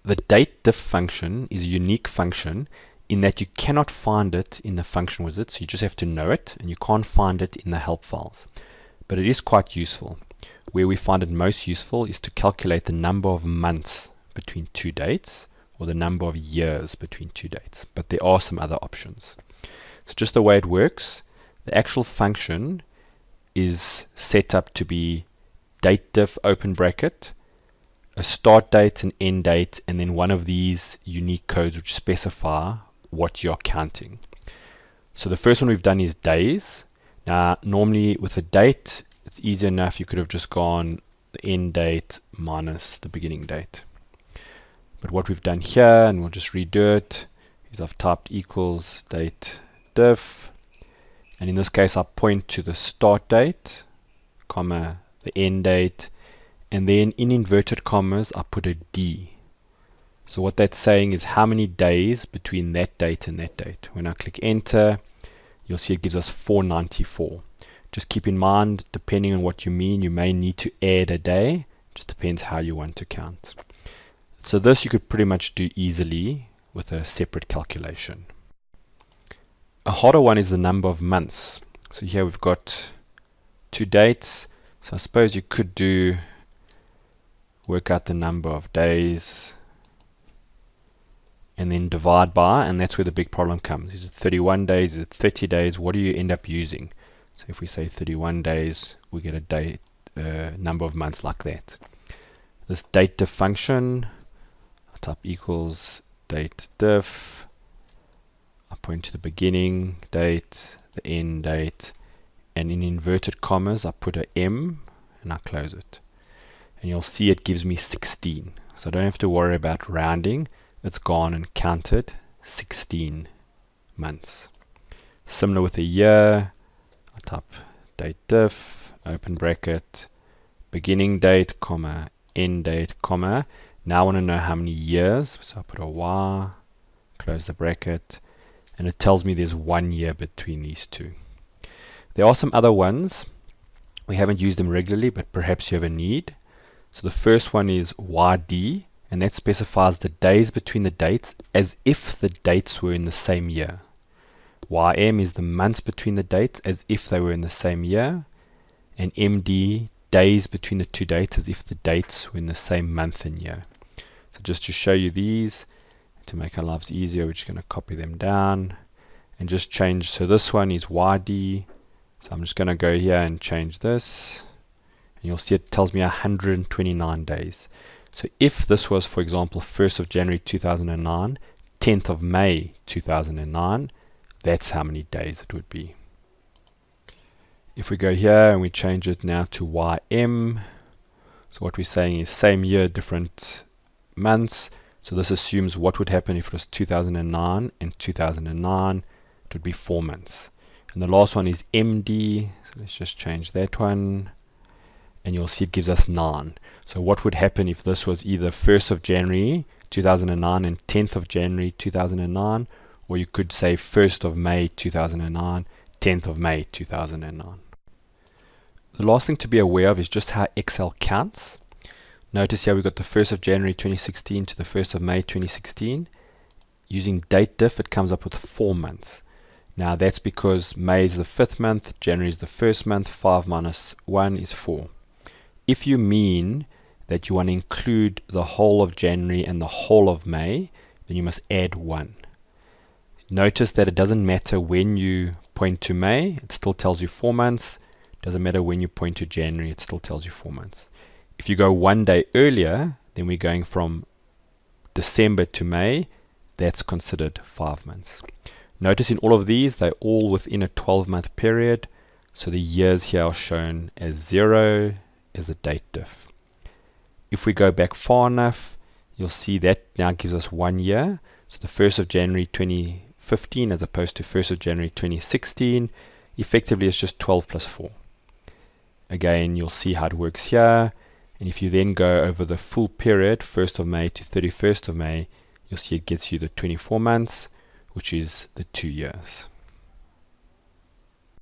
The date diff function is a unique function in that you cannot find it in the function wizard, so you just have to know it, and you can't find it in the help files. But it is quite useful. Where we find it most useful is to calculate the number of months between two dates, or the number of years between two dates. But there are some other options. So just the way it works, the actual function is set up to be date diff open bracket, a start date, an end date, and then one of these unique codes which specify what you're counting. So the first one we've done is days. Now normally with a date it's easy enough, you could have just gone the end date minus the beginning date. But what we've done here, and we'll just redo it, is I've typed equals date diff, and in this case I point to the start date, comma, the end date, and then in inverted commas I put a D. So what that's saying is how many days between that date and that date. When I click enter, you'll see it gives us 494. Just keep in mind, depending on what you mean, you may need to add a day. Just depends how you want to count. So this you could pretty much do easily with a separate calculation. A harder one is the number of months. So here we've got two dates. So I suppose you could work out the number of days and then divide by, and that's where the big problem comes. Is it 31 days? Is it 30 days? What do you end up using? So if we say 31 days, we get a date number of months like that. This date diff function, I type equals date diff, I point to the beginning date, the end date, and in inverted commas I put a M and I close it. And you'll see it gives me 16. So I don't have to worry about rounding. It's gone and counted 16 months. Similar with a year, I type date diff, open bracket, beginning date, comma, end date, comma. Now I want to know how many years, so I put a Y, close the bracket, and it tells me there's 1 year between these two. There are some other ones. We haven't used them regularly, but perhaps you have a need. So the first one is YD, and that specifies the days between the dates as if the dates were in the same year. YM is the months between the dates as if they were in the same year, and MD, days between the two dates as if the dates were in the same month and year. So just to show you these, to make our lives easier, we're just going to copy them down and just change. So this one is YD, so I'm just going to go here and change this, and you'll see it tells me 129 days. So if this was, for example, 1st of January 2009, 10th of May 2009, that's how many days it would be. If we go here and we change it now to YM, so what we're saying is same year, different months. So this assumes what would happen if it was 2009 and 2009, it would be 4 months. And the last one is MD, so let's just change that one, and you'll see it gives us 9. So what would happen if this was either 1st of January 2009 and 10th of January 2009, or you could say 1st of May 2009, 10th of May 2009. The last thing to be aware of is just how Excel counts. Notice here we've got the 1st of January 2016 to the 1st of May 2016. Using date diff, it comes up with 4 months. Now that's because May is the 5th month, January is the 1st month, 5 minus 1 is 4. If you mean that you want to include the whole of January and the whole of May, then you must add 1. Notice that it doesn't matter when you point to May, it still tells you 4 months. Doesn't matter when you point to January, it still tells you 4 months. If you go 1 day earlier, then we're going from December to May, that's considered 5 months. Notice in all of these, they're all within a 12-month period, so the years here are shown as 0 as the date diff. If we go back far enough, you'll see that now gives us 1 year. So the 1st of January 2015 as opposed to 1st of January 2016, effectively it's just 12 plus 4. Again, you'll see how it works here. And if you then go over the full period, 1st of May to 31st of May, you'll see it gets you the 24 months, which is the 2 years.